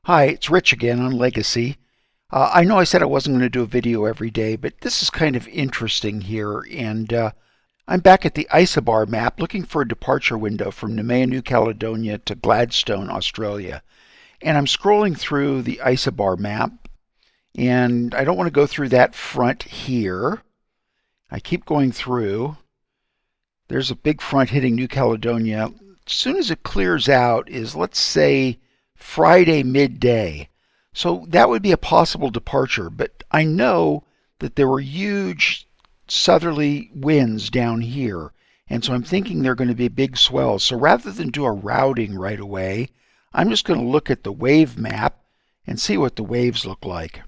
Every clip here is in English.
Hi, it's Rich again on Legacy. I know I said I wasn't going to do a video every day, but this is kind of interesting here, and I'm back at the Isobar map looking for a departure window from Noumea, New Caledonia to Gladstone, Australia. And I'm scrolling through the Isobar map, and I don't want to go through that front here. I keep going through. There's a big front hitting New Caledonia. As soon as it clears out is, let's say, Friday midday. So that would be a possible departure, but I know that there were huge southerly winds down here, and so I'm thinking they're going to be big swells. So rather than do a routing right away, I'm just going to look at the wave map and see what the waves look like.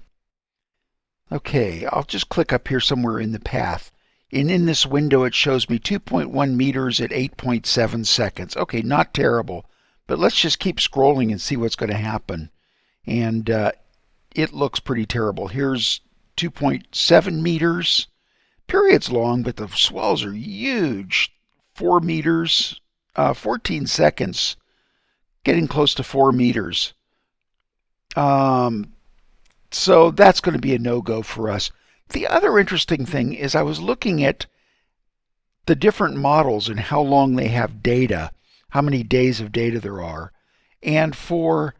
Okay, I'll just click up here somewhere in the path. And in this window, it shows me 2.1 meters at 8.7 seconds. Okay, not terrible. But let's just keep scrolling and see what's going to happen. And it looks pretty terrible. Here's 2.7 meters. Period's long, but the swells are huge. 4 meters, 14 seconds, getting close to 4 meters. So that's going to be a no-go for us. The other interesting thing is I was looking at the different models and how long they have data, how many days of data there are. And for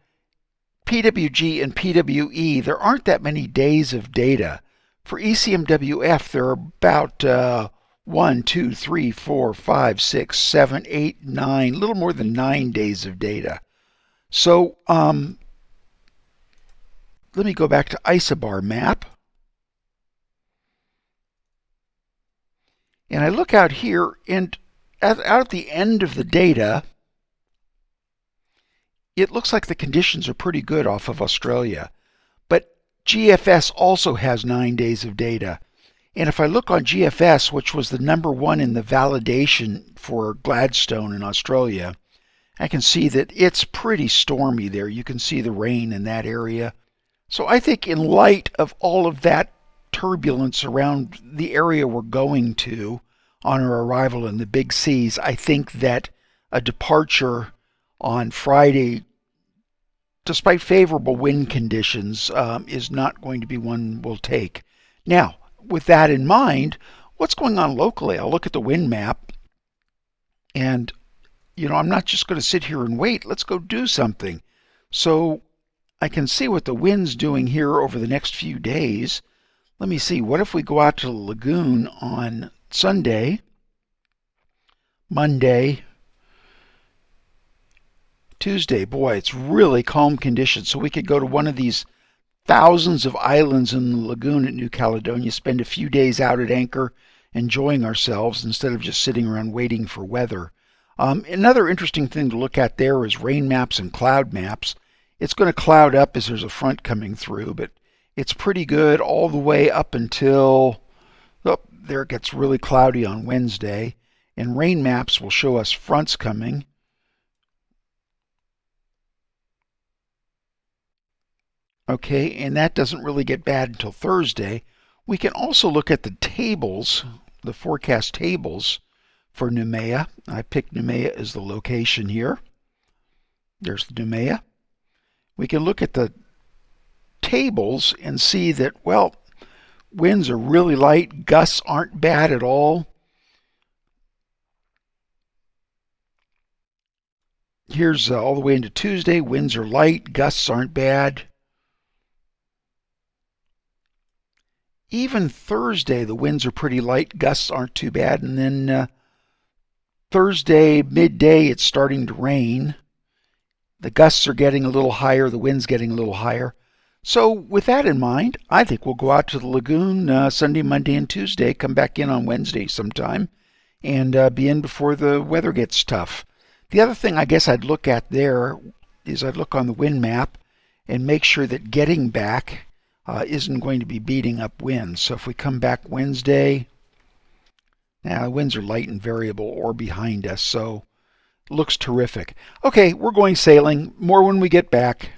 PWG and PWE, there aren't that many days of data. For ECMWF, there are about 1, 2, 3, 4, 5, 6, 7, 8, 9, a little more than 9 days of data. So let me go back to Isobar map. And I look out here, and out at the end of the data, it looks like the conditions are pretty good off of Australia. But GFS also has 9 days of data. And if I look on GFS, which was the #1 in the validation for Gladstone in Australia, I can see that it's pretty stormy there. You can see the rain in that area. So I think in light of all of that turbulence around the area we're going to on our arrival in the big seas, I think that a departure on Friday, despite favorable wind conditions, is not going to be one we'll take. Now, with that in mind, what's going on locally? I'll look at the wind map, and I'm not just going to sit here and wait. Let's go do something. So I can see what the wind's doing here over the next few days. Let me see. What if we go out to the lagoon on Sunday, Monday, Tuesday? Boy, it's really calm conditions. So we could go to one of these thousands of islands in the lagoon at New Caledonia, spend a few days out at anchor, enjoying ourselves instead of just sitting around waiting for weather. Another interesting thing to look at there is rain maps and cloud maps. It's going to cloud up as there's a front coming through, but it's pretty good all the way up until there it gets really cloudy on Wednesday. And rain maps will show us fronts coming. Okay, and that doesn't really get bad until Thursday. We can also look at the tables, the forecast tables for Noumea. I picked Noumea as the location here. There's Noumea. We can look at the tables and see that, well, winds are really light, gusts aren't bad at all. Here's all the way into Tuesday, winds are light, gusts aren't bad. Even Thursday, the winds are pretty light, gusts aren't too bad. And then Thursday, midday, it's starting to rain. The gusts are getting a little higher, the wind's getting a little higher. So with that in mind, I think we'll go out to the lagoon Sunday, Monday, and Tuesday, come back in on Wednesday sometime, and be in before the weather gets tough. The other thing I guess I'd look at there is I'd look on the wind map and make sure that getting back isn't going to be beating up winds. So if we come back Wednesday, now the winds are light and variable or behind us, so looks terrific. Okay, we're going sailing. More when we get back.